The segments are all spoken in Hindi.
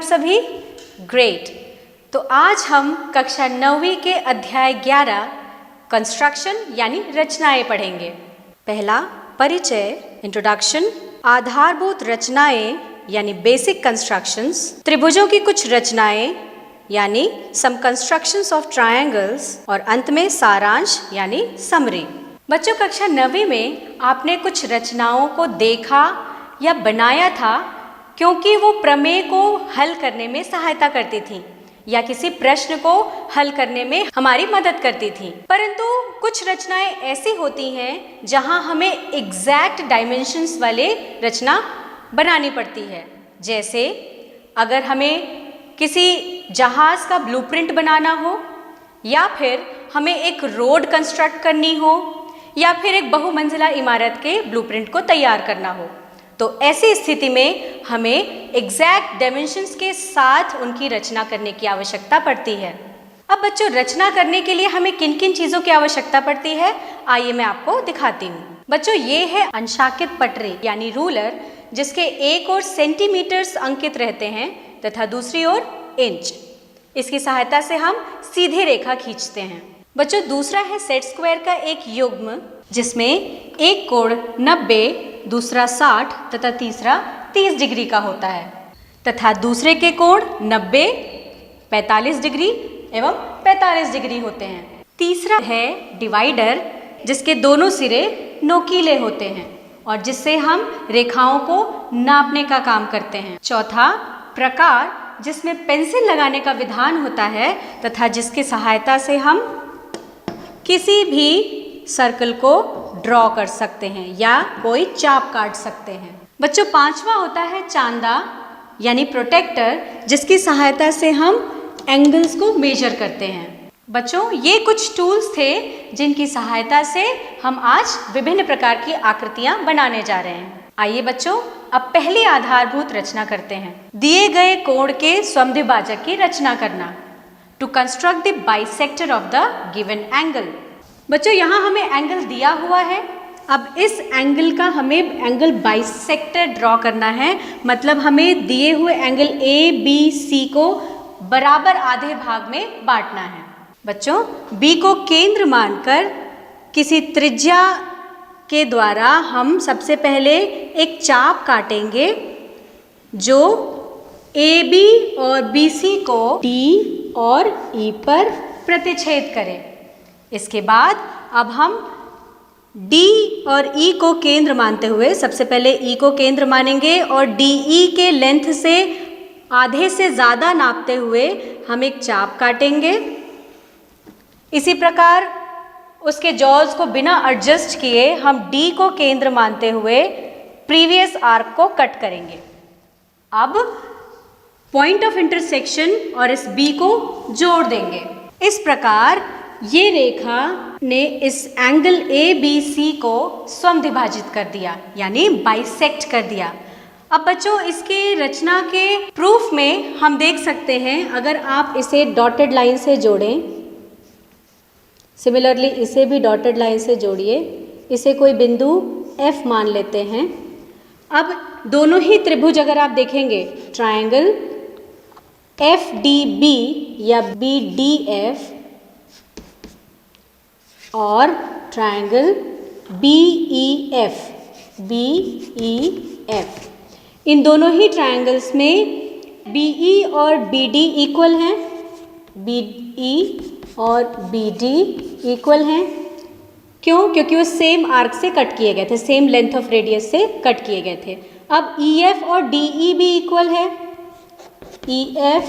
सभी? ग्रेट। तो आज हम कक्षा 9वीं के अध्याय 11 कंस्ट्रक्शन यानी रचनाएं पढ़ेंगे। पहला परिचय इंट्रोडक्शन, आधारभूत रचनाएं यानी बेसिक कंस्ट्रक्शंस, त्रिभुजों की कुछ रचनाएं यानी सम कंस्ट्रक्शंस ऑफ ट्रायंगल्स और अंत में सारांश यानी समरी। बच्चों, कक्षा 9वीं में आपने कुछ रचनाओं को देखा या बनाया था क्योंकि वो प्रमेय को हल करने में सहायता करती थी या किसी प्रश्न को हल करने में हमारी मदद करती थी। परंतु कुछ रचनाएं ऐसी होती हैं जहां हमें एग्जैक्ट डायमेंशंस वाले रचना बनानी पड़ती है। जैसे अगर हमें किसी जहाज का ब्लूप्रिंट बनाना हो, या फिर हमें एक रोड कंस्ट्रक्ट करनी हो, या फिर एक बहुमंजिला इमारत के ब्लूप्रिंट को तैयार करना हो, तो ऐसी स्थिति में हमें एग्जैक्ट डायमेंशंस के साथ उनकी रचना करने की आवश्यकता पड़ती है। अब बच्चों, रचना करने के लिए हमें किन किन चीज़ों की आवश्यकता पड़ती है, आइए मैं आपको दिखाती हूँ। बच्चों, ये है अंशांकित पटरी यानी रूलर, जिसके एक ओर सेंटीमीटर्स अंकित रहते हैं तथा दूसरी ओर इंच। इसकी सहायता से हम सीधे रेखा खींचते हैं। बच्चों, दूसरा है सेट स्क्वायर का एक युग्म, जिसमें एक कोण 90, दूसरा 60 तथा तीसरा 30 डिग्री का होता है, तथा दूसरे के कोण 90, 45 डिग्री एवं 45 डिग्री होते हैं। तीसरा है डिवाइडर, जिसके दोनों सिरे नोकीले होते हैं और जिससे हम रेखाओं को नापने का काम करते हैं। चौथा प्रकार, जिसमें पेंसिल लगाने का विधान होता है तथा जिसकी सहायता से हम किसी भी सर्कल को ड्रॉ कर सकते हैं या कोई चाप काट सकते हैं। बच्चों, पांचवा होता है चांदा यानी प्रोटेक्टर, जिसकी सहायता से हम एंगल्स को मेजर करते हैं। बच्चों, ये कुछ टूल्स थे जिनकी सहायता से हम आज विभिन्न प्रकार की आकृतियां बनाने जा रहे हैं। आइए बच्चों, अब पहली आधारभूत रचना करते हैं। दिए गए कोण के समद्विभाजक की रचना करना। To construct the bisector of the given angle. बच्चों, यहाँ हमें एंगल दिया हुआ है। अब इस एंगल का हमें एंगल बाइसेक्टर ड्रॉ करना है, मतलब हमें दिए हुए एंगल ए बी सी को बराबर आधे भाग में बांटना है। बच्चों, बी को केंद्र मानकर किसी त्रिज्या के द्वारा हम सबसे पहले एक चाप काटेंगे जो ए बी और बी सी को डी और ई पर प्रतिच्छेद करे। इसके बाद अब हम D और E को केंद्र मानते हुए सबसे पहले E को केंद्र मानेंगे और DE के लेंथ से आधे से ज़्यादा नापते हुए हम एक चाप काटेंगे। इसी प्रकार उसके जॉल्स को बिना एडजस्ट किए हम D को केंद्र मानते हुए प्रीवियस आर्क को कट करेंगे। अब पॉइंट ऑफ इंटरसेक्शन और इस B को जोड़ देंगे। इस प्रकार ये रेखा ने इस एंगल ए बी सी को समद्विभाजित कर दिया यानी बाइसेक्ट कर दिया। अब बच्चों, इसके रचना के प्रूफ में हम देख सकते हैं, अगर आप इसे डॉटेड लाइन से जोड़ें, सिमिलरली इसे भी डॉटेड लाइन से जोड़िए, इसे कोई बिंदु F मान लेते हैं। अब दोनों ही त्रिभुज अगर आप देखेंगे, ट्रायंगल FDB या BDF और ट्रायंगल BEF, इन दोनों ही ट्रायंगल्स में BE और BD इक्वल हैं, BE और BD इक्वल हैं। क्यों? क्योंकि वो सेम आर्क से कट किए गए थे, सेम लेंथ ऑफ रेडियस से कट किए गए थे। अब EF और DE भी इक्वल है, EF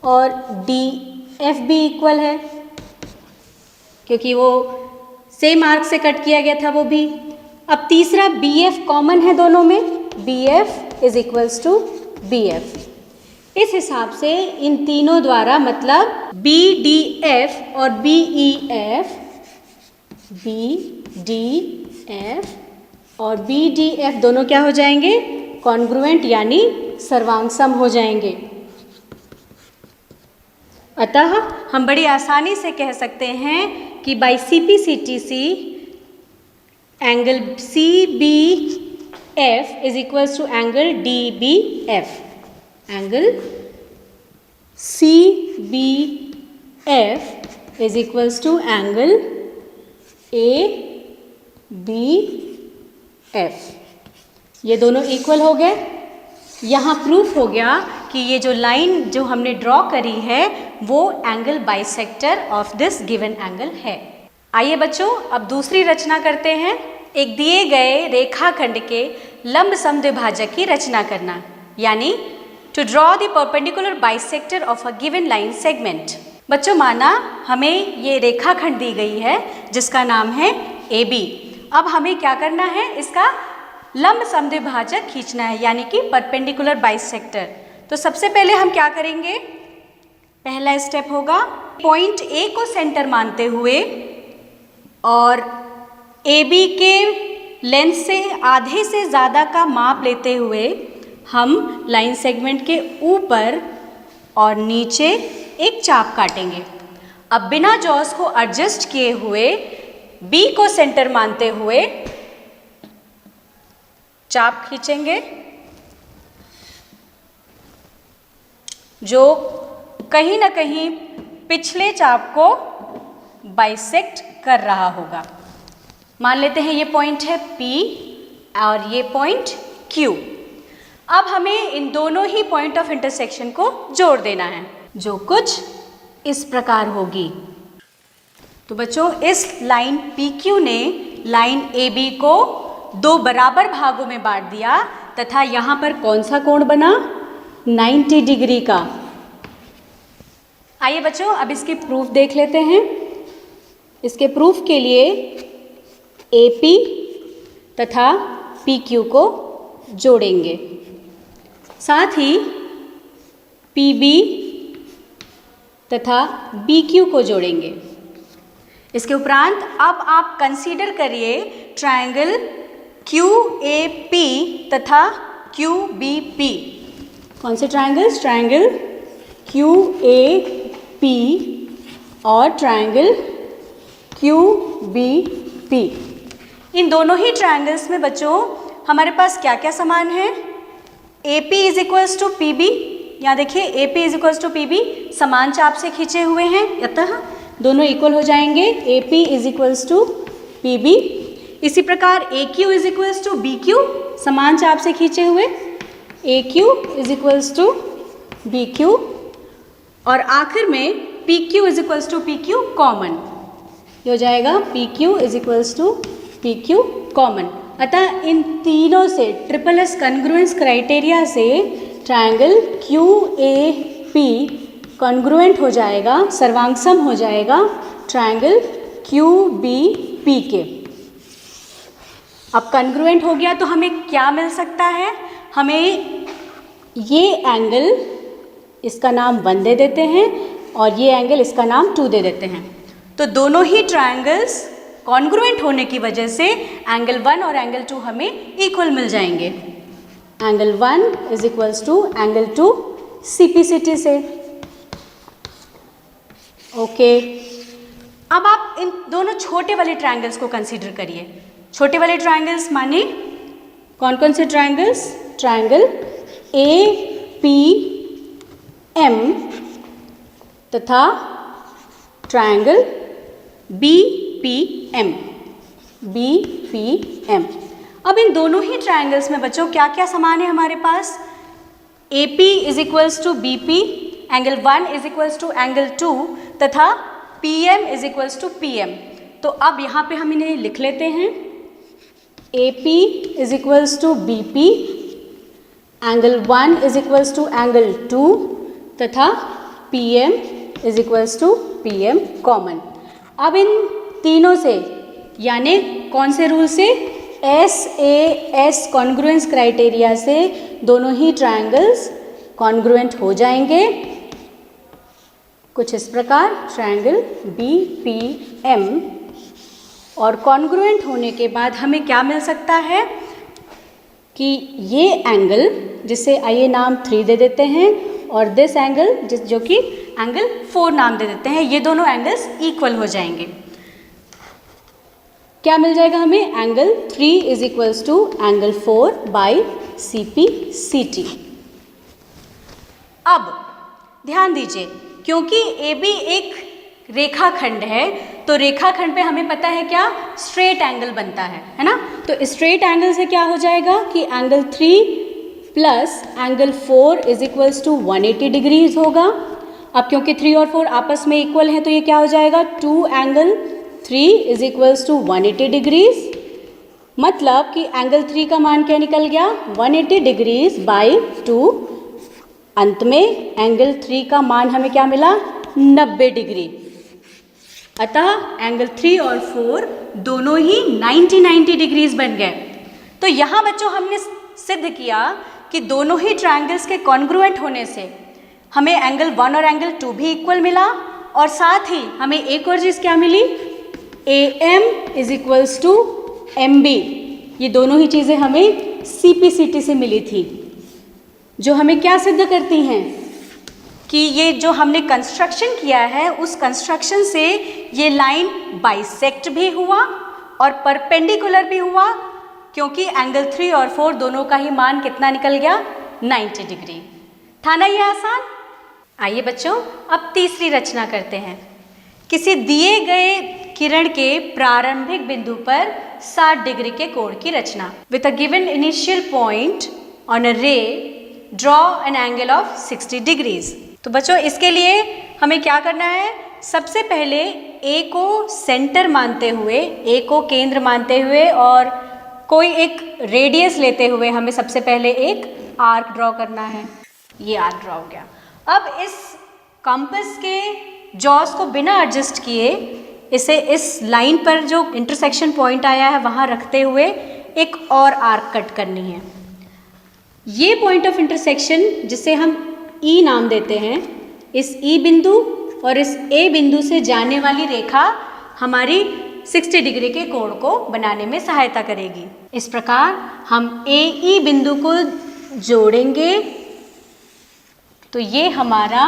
और DF भी इक्वल है क्योंकि वो सेम आर्क से कट किया गया था वो भी। अब तीसरा BF कॉमन है दोनों में, BF is equals to BF। इस हिसाब से इन तीनों द्वारा मतलब BDF और BEF, BDF और BDF दोनों क्या हो जाएंगे? कॉन्ग्रुएंट यानी सर्वांगसम हो जाएंगे। अतः हम बड़ी आसानी से कह सकते हैं कि by CPCTC angle CBF is equals to angle DBF। Angle CBF is equals to angle ABF। ये दोनों इक्वल हो गए। यहाँ प्रूफ हो गया कि ये जो लाइन जो हमने ड्रॉ करी है वो angle bisector of this given angle है। आइए बच्चों, अब दूसरी रचना करते हैं। एक दिए गए रेखाखंड के लंब समद्विभाजक की रचना करना, यानी to draw the perpendicular bisector of a given line segment. बच्चों, माना हमें ये रेखाखंड दी गई है जिसका नाम है AB। अब हमें क्या करना है, इसका लंब समद्विभाजक खींचना है, यानी कि परपेंडिकुलर बाइसेक्टर। तो सबसे पहले हम क्या करेंगे, पहला स्टेप होगा पॉइंट A को सेंटर मानते हुए और AB के लेंथ से आधे से ज़्यादा का माप लेते हुए हम लाइन सेगमेंट के ऊपर और नीचे एक चाप काटेंगे। अब बिना जॉस को एडजस्ट किए हुए B को सेंटर मानते हुए चाप खींचेंगे जो कहीं ना कहीं पिछले चाप को बाइसेक्ट कर रहा होगा। मान लेते हैं ये पॉइंट है P और ये पॉइंट Q। अब हमें इन दोनों ही पॉइंट ऑफ इंटरसेक्शन को जोड़ देना है, जो कुछ इस प्रकार होगी। तो बच्चों, इस लाइन PQ ने लाइन AB को दो बराबर भागों में बांट दिया तथा यहाँ पर कौन सा कोण बना, 90 डिग्री का। आइए बच्चों, अब इसकी प्रूफ देख लेते हैं। इसके प्रूफ के लिए AP तथा PQ को जोड़ेंगे, साथ ही PB तथा BQ को जोड़ेंगे। इसके उपरांत अब आप कंसीडर करिए ट्रायंगल QAP तथा QBP। कौन से ट्रायंगल्स, ट्रायंगल QAP और ट्रायंगल QBP। इन दोनों ही ट्रायंगल्स में बच्चों हमारे पास क्या क्या समान है, AP is equals to PB। यहाँ देखिए AP is equals to PB समान चाप से खींचे हुए हैं, अतः दोनों इक्वल हो जाएंगे। AP is equals to PB। इसी प्रकार AQ is equals to BQ समान चाप से खींचे हुए, AQ is equals to BQ। और आखिर में PQ is equals to PQ common, ये हो जाएगा PQ is equals to PQ common. अतः इन तीनों से ट्रिपल एस कॉन्ग्रुएंस क्राइटेरिया से ट्रायंगल QAP कॉन्ग्रुएंट हो जाएगा, सर्वांगसम हो जाएगा ट्रायंगल QBP के। अब कॉन्ग्रुएंट हो गया तो हमें क्या मिल सकता है, हमें ये एंगल इसका नाम 1 दे देते हैं और ये एंगल इसका नाम 2 दे देते हैं। तो दोनों ही ट्रायंगल्स कॉन्ग्रुएंट होने की वजह से एंगल 1 और एंगल 2 हमें इक्वल मिल जाएंगे। Angle 1 is equals to angle 2 CPCT से। ओके, अब आप इन दोनों छोटे वाले ट्रायंगल्स को कंसीडर करिए। छोटे वाले ट्रायंगल्स माने कौन कौन से ट्रायंगल्स, ट्रायंगल APM तथा ट्रायंगल BPM। अब इन दोनों ही ट्रायंगल्स में बच्चों क्या क्या समान है हमारे पास, AP is equals to BP, angle 1 is equals to angle 2 तथा PM is equals to PM। तो अब यहाँ पे हम इन्हें लिख लेते हैं, AP is equals to BP, angle 1 is equals to angle 2 तथा PM is equals to PM common. अब इन तीनों से यानी कौन से रूल से, SAS कॉन्ग्रुएंस क्राइटेरिया से दोनों ही ट्रायंगल्स कॉन्ग्रुएंट हो जाएंगे कुछ इस प्रकार, ट्रायंगल BPM। और कॉन्ग्रुएंट होने के बाद हमें क्या मिल सकता है कि ये एंगल, जिसे आइए नाम 3 दे देते हैं, और दिस एंगल जो कि एंगल 4 नाम दे देते हैं, ये दोनों एंगल्स इक्वल हो जाएंगे। क्या मिल जाएगा हमें, angle 3 is equals to angle 4 by CPCT। अब ध्यान दीजिए, क्योंकि AB एक रेखाखंड है तो रेखाखंड पे हमें पता है क्या, स्ट्रेट एंगल बनता है ना। तो स्ट्रेट एंगल से क्या हो जाएगा कि angle 3 plus angle 4 is equals to 180 degrees होगा। अब क्योंकि 3 और 4 आपस में इक्वल है तो ये क्या हो जाएगा, 2 angle 3 is equals to 180 degrees. मतलब कि एंगल 3 का मान क्या निकल गया, 180 डिग्रीज बाई 2। अंत में एंगल 3 का मान हमें क्या मिला, 90 डिग्री। अतः एंगल 3 और 4 दोनों ही 90 डिग्रीज बन गए। तो यहाँ बच्चों हमने सिद्ध किया कि दोनों ही ट्रायंगल्स के कॉन्ग्रुएंट होने से हमें एंगल 1 और एंगल 2 भी इक्वल मिला, और साथ ही हमें एक और चीज़ क्या मिली, AM is equals to MB। ये दोनों ही चीज़ें हमें CPCT से मिली थी, जो हमें क्या सिद्ध करती हैं कि ये जो हमने कंस्ट्रक्शन किया है उस कंस्ट्रक्शन से ये लाइन बाइसेक्ट भी हुआ और परपेंडिकुलर भी हुआ, क्योंकि एंगल 3 और 4 दोनों का ही मान कितना निकल गया, 90 डिग्री। था ना ये आसान। आइए बच्चों अब तीसरी रचना करते हैं। किसी दिए गए किरण के प्रारंभिक बिंदु पर 60 डिग्री के कोण की रचना। With a given initial point on a ray draw an angle of 60 degrees. तो बच्चों इसके लिए हमें क्या करना है, सबसे पहले ए को सेंटर मानते हुए, ए को केंद्र मानते हुए और कोई एक रेडियस लेते हुए हमें सबसे पहले एक आर्क ड्रॉ करना है। ये आर्क ड्रॉ हो गया। अब इस कंपास के जॉस को बिना एडजस्ट किए इसे इस लाइन पर जो इंटरसेक्शन पॉइंट आया है वहाँ रखते हुए एक और आर्क कट करनी है। ये पॉइंट ऑफ इंटरसेक्शन जिसे हम E नाम देते हैं, इस E बिंदु और इस A बिंदु से जाने वाली रेखा हमारी 60 डिग्री के कोण को बनाने में सहायता करेगी। इस प्रकार हम AE बिंदु को जोड़ेंगे तो ये हमारा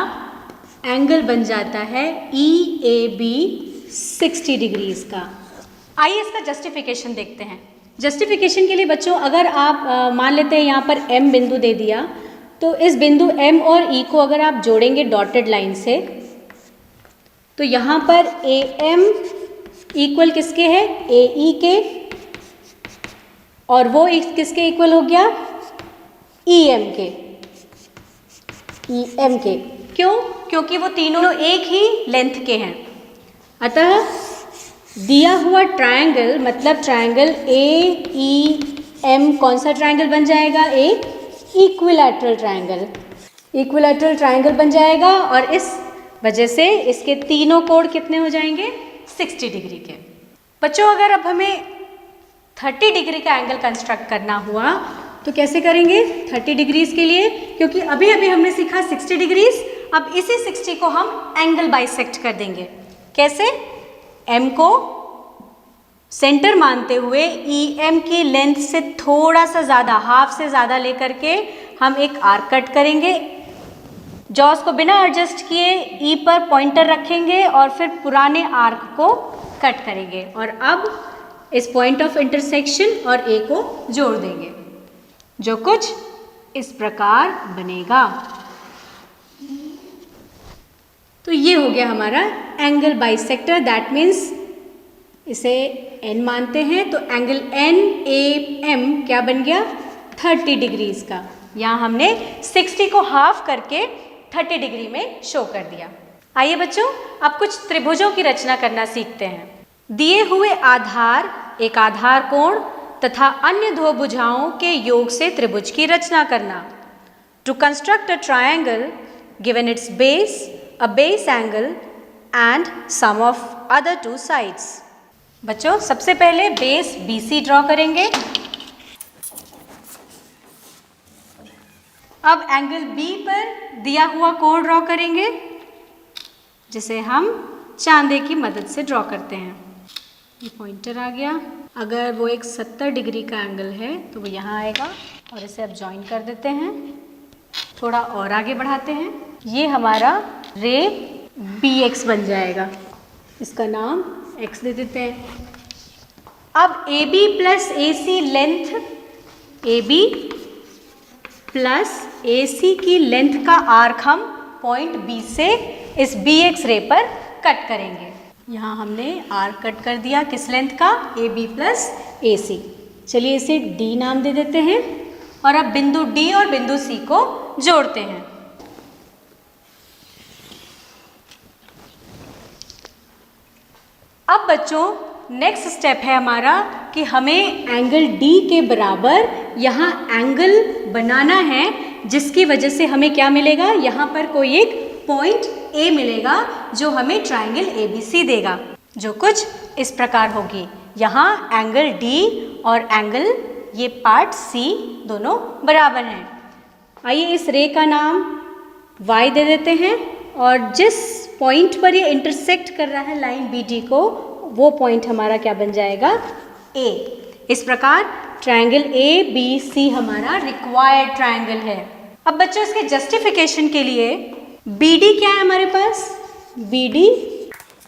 एंगल बन जाता है EAB 60 डिग्रीज का। आइए इसका जस्टिफिकेशन देखते हैं। जस्टिफिकेशन के लिए बच्चों अगर आप मान लेते हैं यहाँ पर M बिंदु दे दिया, तो इस बिंदु M और E को अगर आप जोड़ेंगे डॉटेड लाइन से तो यहाँ पर AM इक्वल किसके है, AE के, और वो किसके इक्वल हो गया, EM के, EM के। क्यों, क्योंकि वो तीनों एक ही लेंथ के हैं। अतः दिया हुआ ट्रायंगल मतलब ट्रायंगल AEM कौन सा ट्रायंगल बन जाएगा, एक इक्विलैटरल ट्रायंगल। इक्विलैटरल ट्रायंगल बन जाएगा और इस वजह से इसके तीनों कोण कितने हो जाएंगे, 60 डिग्री के। बच्चों अगर अब हमें 30 डिग्री का एंगल कंस्ट्रक्ट करना हुआ तो कैसे करेंगे 30 डिग्रीज के लिए, क्योंकि अभी अभी हमने सीखा 60 डिग्रीज। अब इसी 60 को हम एंगल बाइसेक्ट कर देंगे। कैसे, M को सेंटर मानते हुए EM की लेंथ से थोड़ा सा ज़्यादा, हाफ से ज़्यादा लेकर के हम एक आर्क कट करेंगे। जॉस को बिना एडजस्ट किए E पर पॉइंटर रखेंगे और फिर पुराने आर्क को कट करेंगे और अब इस पॉइंट ऑफ इंटरसेक्शन और A को जोड़ देंगे, जो कुछ इस प्रकार बनेगा। तो ये हो गया हमारा एंगल बाइसेक्टर। दैट मीन्स इसे N मानते हैं तो एंगल NAM क्या बन गया, 30 डिग्रीज का। यहाँ हमने 60 को हाफ करके 30 डिग्री में शो कर दिया। आइए बच्चों अब कुछ त्रिभुजों की रचना करना सीखते हैं। दिए हुए आधार, एक आधार कोण तथा अन्य दो भुजाओं के योग से त्रिभुज की रचना करना। To construct a triangle given its base, a base angle and sum of other two sides। बच्चों सबसे पहले बेस BC ड्रॉ करेंगे। अब एंगल B पर दिया हुआ कोण ड्रॉ करेंगे, जिसे हम चांदे की मदद से ड्रॉ करते हैं। ये पॉइंटर आ गया। अगर वो एक 70 डिग्री का एंगल है तो वो यहाँ आएगा और इसे अब ज्वाइन कर देते हैं। थोड़ा और आगे बढ़ाते हैं। ये हमारा रे BX बन जाएगा, इसका नाम X दे देते हैं। अब AB plus AC length, AB plus AC की लेंथ का आर्क हम पॉइंट बी से इस BX रे पर कट करेंगे। यहाँ हमने आर्क कट कर दिया किस लेंथ का, AB प्लस AC। चलिए इसे D नाम दे देते हैं और अब बिंदु D और बिंदु C को जोड़ते हैं। अब बच्चों नेक्स्ट स्टेप है हमारा कि हमें एंगल D के बराबर यहाँ एंगल बनाना है, जिसकी वजह से हमें क्या मिलेगा, यहाँ पर कोई एक पॉइंट A मिलेगा जो हमें ट्राइंगल ABC देगा, जो कुछ इस प्रकार होगी। यहाँ एंगल D और एंगल ये पार्ट C दोनों बराबर हैं। आइए इस रे का नाम Y दे देते हैं और जिस पॉइंट पर ये इंटरसेक्ट कर रहा है लाइन BD को, वो पॉइंट हमारा क्या बन जाएगा, A। इस प्रकार ट्रायंगल ABC हमारा रिक्वायर्ड ट्रायंगल है। अब बच्चों इसके जस्टिफिकेशन के लिए BD क्या है हमारे पास, BD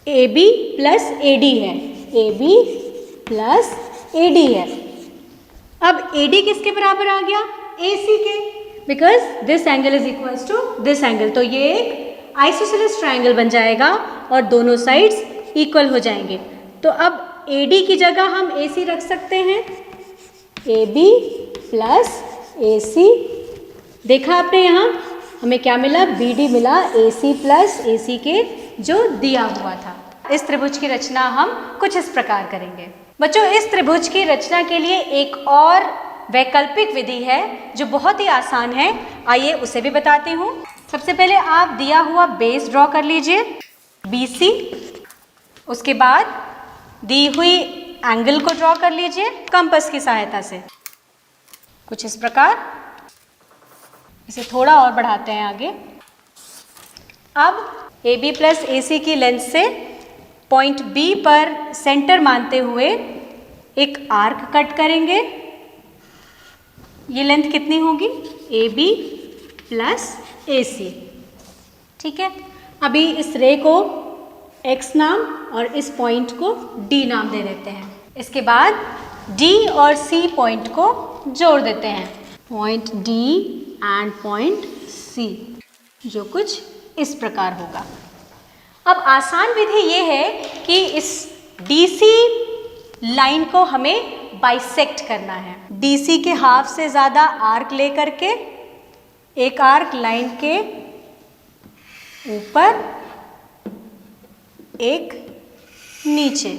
AB प्लस AD है, AB प्लस AD है। अब AD किसके बराबर आ गया, AC के, because this angle is equals to this angle. तो ये एक आइसोसेलेस ट्रायंगल बन जाएगा और दोनों साइड्स इक्वल हो जाएंगे। तो अब AD की जगह हम AC रख सकते हैं, AB प्लस AC। देखा आपने यहाँ हमें क्या मिला, BD मिला AC प्लस AC के जो दिया हुआ था। इस त्रिभुज की रचना हम कुछ इस प्रकार करेंगे। बच्चों इस त्रिभुज की रचना के लिए एक और वैकल्पिक विधि है जो बहुत ही आसान है, आइए उसे भी बताती हूँ। सबसे पहले आप दिया हुआ बेस ड्रॉ कर लीजिए BC, उसके बाद दी हुई एंगल को ड्रॉ कर लीजिए कंपास की सहायता से कुछ इस प्रकार। इसे थोड़ा और बढ़ाते हैं आगे। अब AB प्लस AC की लेंथ से पॉइंट B पर सेंटर मानते हुए एक आर्क कट करेंगे। ये लेंथ कितनी होगी, AB प्लस AC। ठीक है, अभी इस रे को X नाम और इस पॉइंट को D नाम दे देते हैं। इसके बाद D और C पॉइंट को जोड़ देते हैं, point D and point C, जो कुछ इस प्रकार होगा। अब आसान विधि ये है कि इस DC लाइन को हमें बाइसेक्ट करना है। DC के हाफ से ज़्यादा आर्क लेकर के एक आर्क लाइन के ऊपर एक नीचे,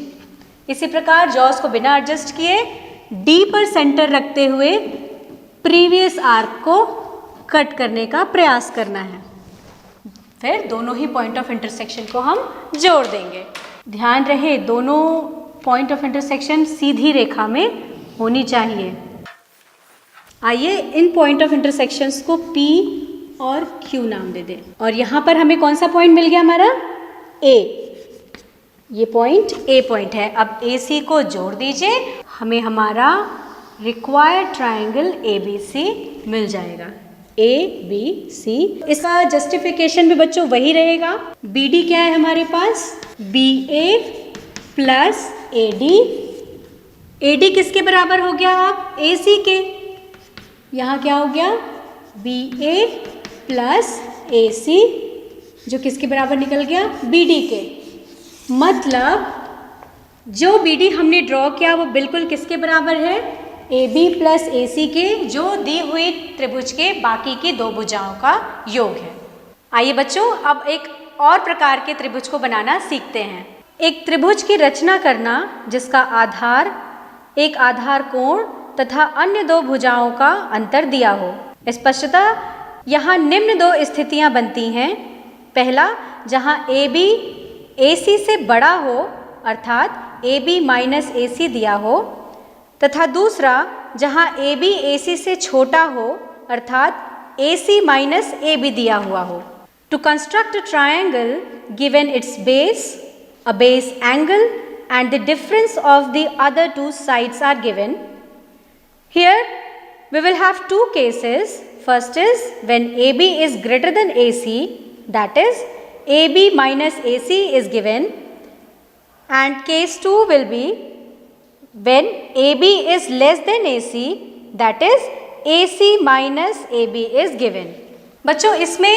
इसी प्रकार जॉस को बिना एडजस्ट किए D पर सेंटर रखते हुए प्रीवियस आर्क को कट करने का प्रयास करना है। फिर दोनों ही पॉइंट ऑफ इंटरसेक्शन को हम जोड़ देंगे। ध्यान रहे दोनों पॉइंट ऑफ इंटरसेक्शन सीधी रेखा में होनी चाहिए। आइए इन पॉइंट ऑफ इंटरसेक्शंस को P और Q नाम दे दें। और यहाँ पर हमें कौन सा पॉइंट मिल गया हमारा, A। ये पॉइंट A पॉइंट है। अब AC को जोड़ दीजिए, हमें हमारा रिक्वायर्ड ट्रायंगल ABC मिल जाएगा, ABC। इसका जस्टिफिकेशन भी बच्चों वही रहेगा। BD क्या है हमारे पास, BA प्लस AD। AD किसके बराबर हो गया आप, AC के। यहाँ क्या हो गया, BA प्लस AC, जो किसके बराबर निकल गया, BD के। मतलब जो BD हमने ड्रॉ किया वो बिल्कुल किसके बराबर है, AB प्लस AC के, जो दी हुई त्रिभुज के बाकी की दो भुजाओं का योग है। आइए बच्चों अब एक और प्रकार के त्रिभुज को बनाना सीखते हैं। एक त्रिभुज की रचना करना जिसका आधार एक आधार कोण तथा अन्य दो भुजाओं का अंतर दिया हो। स्पष्टतः यहाँ निम्न दो स्थितियाँ बनती हैं। पहला, जहाँ AB AC से बड़ा हो अर्थात AB माइनस AC दिया हो, तथा दूसरा जहाँ AB AC से छोटा हो अर्थात AC माइनस AB दिया हुआ हो। To construct a triangle given its base, a base angle and the difference of the other two sides are given. Here we will have two cases. First is when AB is greater than AC, that is AB minus AC is given, and case 2 will be when AB is less than AC, that is AC minus AB is given. बच्चों इसमें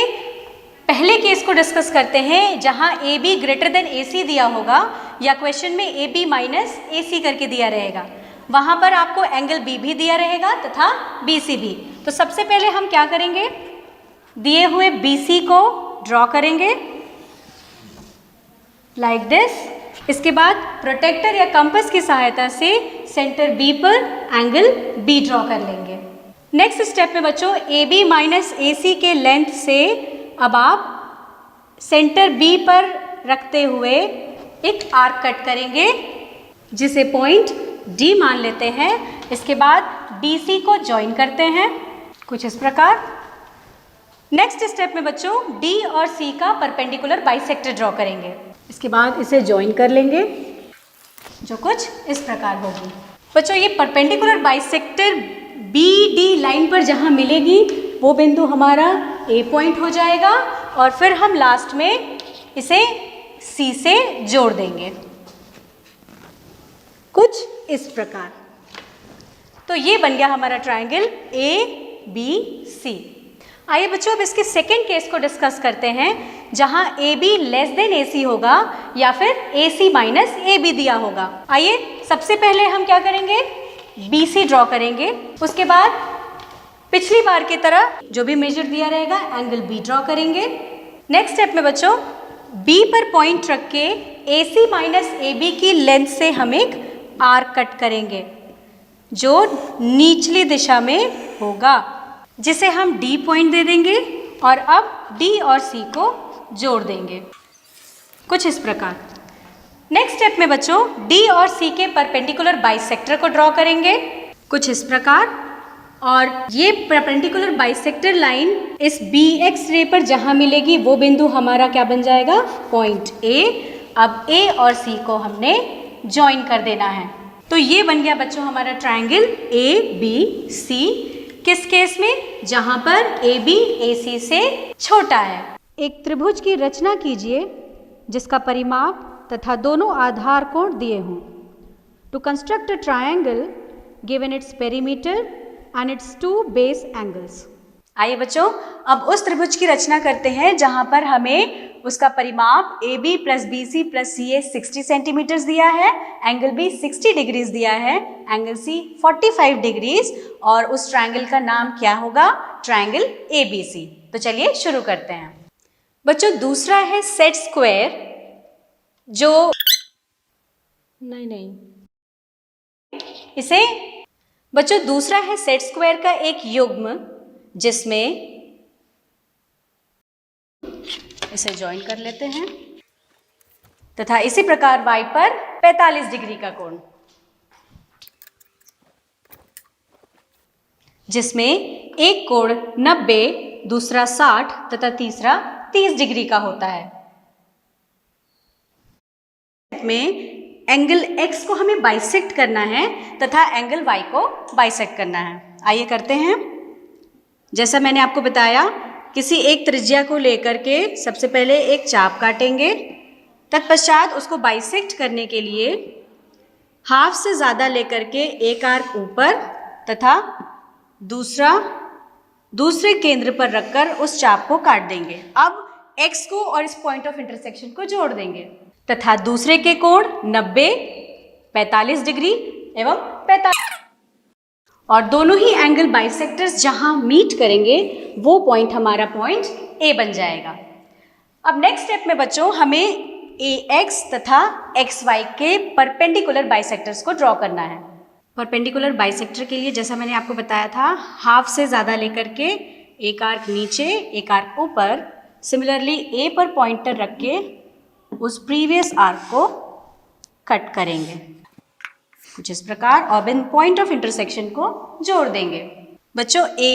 पहले केस को डिस्कस करते हैं जहां ए बी ग्रेटर देन ए सी दिया होगा या क्वेश्चन में ए बी माइनस ए सी करके दिया रहेगा, वहां पर आपको एंगल बी भी दिया रहेगा तथा बी सी भी। तो सबसे पहले हम क्या करेंगे, दिए हुए बी सी को ड्रॉ करेंगे लाइक दिस। इसके बाद प्रोटेक्टर या कंपास की सहायता से सेंटर बी पर एंगल बी ड्रॉ कर लेंगे। नेक्स्ट स्टेप में बच्चों ए बी माइनस ए सी के लेंथ से अब आप सेंटर बी पर रखते हुए एक आर्क कट करेंगे जिसे पॉइंट डी मान लेते हैं। इसके बाद बी सी को ज्वाइन करते हैं कुछ इस प्रकार। नेक्स्ट स्टेप में बच्चों डी और सी का परपेंडिकुलर बाइसेक्टर ड्रॉ करेंगे। इसके बाद इसे ज्वाइन कर लेंगे जो कुछ इस प्रकार होगी। बच्चों ये perpendicular bisector B D line पर जहां मिलेगी वो बिंदु हमारा ए पॉइंट हो जाएगा और फिर हम लास्ट में इसे सी से जोड़ देंगे कुछ इस प्रकार। तो ये बन गया हमारा ट्रायंगल ए बी सी। आइए बच्चों अब इसके सेकेंड केस को डिस्कस करते हैं जहां ए बी लेस देन ए सी होगा या फिर ए सी माइनस ए बी दिया होगा। आइए सबसे पहले हम क्या करेंगे, बी सी ड्रॉ करेंगे। उसके बाद पिछली बार की तरह जो भी मेजर दिया रहेगा एंगल बी ड्रॉ करेंगे। नेक्स्ट स्टेप में बच्चों बी पर पॉइंट रख के ए सी माइनस ए बी की लेंथ से हम एक आर्क कट करेंगे जो निचली दिशा में होगा जिसे हम डी पॉइंट दे देंगे और अब डी और सी को जोड़ देंगे कुछ इस प्रकार। नेक्स्ट स्टेप में बच्चों डी और सी के परपेंडिकुलर बाइसेक्टर को ड्रॉ करेंगे कुछ इस प्रकार। और ये परपेंडिकुलर बाइसेक्टर लाइन इस बी एक्स रे पर जहां मिलेगी वो बिंदु हमारा क्या बन जाएगा, पॉइंट ए। अब ए और सी को हमने ज्वाइन कर देना है। तो ये बन गया बच्चों हमारा ट्रायंगल ए बी सी। किस केस में, जहां पर ए बी ए सी से छोटा है। एक त्रिभुज की रचना कीजिए जिसका परिमाप तथा दोनों आधार कोण दिए हों। To construct a triangle given its perimeter and its two base angles. आइए बच्चों अब उस त्रिभुज की रचना करते हैं जहां पर हमें उसका परिमाप A B plus B C plus C A 60 centimetre दिया है, एंगल बी 60 डिग्रीज दिया है, एंगल सी 45 डिग्रीज और उस ट्रायंगल का नाम क्या होगा, ट्रायंगल ए बी सी। तो चलिए शुरू करते हैं बच्चों। दूसरा है सेट स्क्वायर जो इसे बच्चों दूसरा है सेट स्क्वायर का एक युग्म जिसमें इसे ज्वाइन कर लेते हैं तथा इसी प्रकार y पर 45 डिग्री का कोण जिसमें एक कोण 90, दूसरा 60 तथा तीसरा 30 डिग्री का होता है। में एंगल x को हमें बाइसेक्ट करना है तथा एंगल y को बाइसेक्ट करना है। आइए करते हैं। जैसा मैंने आपको बताया किसी एक त्रिज्या को लेकर के सबसे पहले एक चाप काटेंगे, तत्पश्चात उसको बाइसेक्ट करने के लिए हाफ से ज़्यादा लेकर के एक आर्क ऊपर तथा दूसरे केंद्र पर रखकर उस चाप को काट देंगे। अब x को और इस पॉइंट ऑफ इंटरसेक्शन को जोड़ देंगे तथा दूसरे के कोण 90, 45 डिग्री एवं 45 और दोनों ही एंगल बाइसेक्टर्स जहां मीट करेंगे वो पॉइंट हमारा पॉइंट ए बन जाएगा। अब नेक्स्ट स्टेप में बच्चों हमें ए एक्स तथा एक्स वाई के परपेंडिकुलर बाइसेक्टर्स को ड्रॉ करना है। परपेंडिकुलर बाइसेक्टर के लिए जैसा मैंने आपको बताया था हाफ से ज़्यादा लेकर के एक आर्क नीचे एक आर्क ऊपर, सिमिलरली ए पर पॉइंटर रख के उस प्रीवियस आर्क को कट करेंगे कुछ इस प्रकार और बिन पॉइंट ऑफ इंटरसेक्शन को जोड़ देंगे। बच्चों ए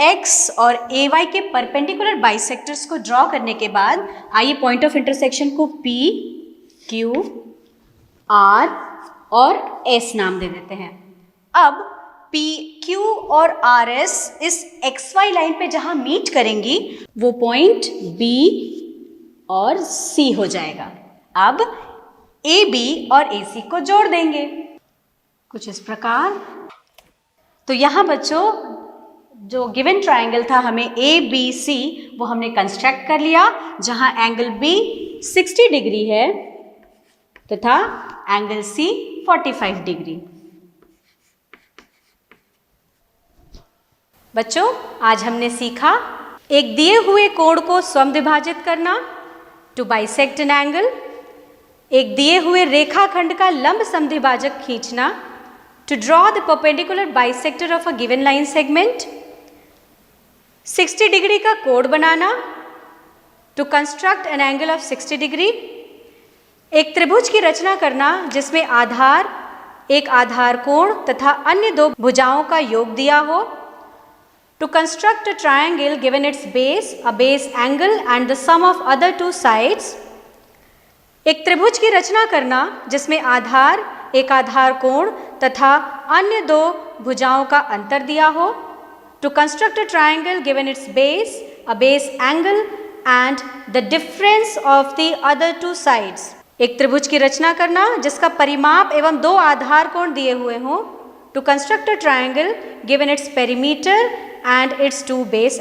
एक्स और ए वाई के परपेंडिकुलर बाइसेक्टर्स को ड्रॉ करने के बाद आइए पॉइंट ऑफ इंटरसेक्शन को पी, क्यू, आर और एस नाम दे देते हैं। अब पी, क्यू और आर एस इस एक्स वाई लाइन पे जहां मीट करेंगी वो पॉइंट बी और सी हो जाएगा। अब ए बी और ए सी को जोड़ देंगे कुछ इस प्रकार। तो यहाँ बच्चों जो गिवन ट्राइंगल था हमें ABC वो हमने कंस्ट्रक्ट कर लिया, जहां एंगल B 60 डिग्री है तथा एंगल C 45 डिग्री। बच्चों, आज हमने सीखा एक दिए हुए कोण को समद्विभाजित करना, टू बाइसेक्ट एन एंगल, एक दिए हुए रेखाखंड का लंब समद्विभाजक खींचना, to draw the perpendicular bisector of a given line segment, 60 degree का कोण बनाना, to construct an angle of 60 degree, एक त्रिभुज की रचना करना जिसमें आधार, एक आधार कोण तथा अन्य दो भुजाओं का योग दिया हो, to construct a triangle given its base, a base angle and the sum of other two sides, एक त्रिभुज की रचना करना जिसमें आधार, एक आधार कोण तथा अन्य दो भुजाओं का अंतर दिया हो, to construct a triangle given its base, a base angle and the difference of the other two sides, एक त्रिभुज की रचना करना जिसका परिमाप एवं दो आधार कोण दिए हुए हों, to construct a triangle given its perimeter and its two base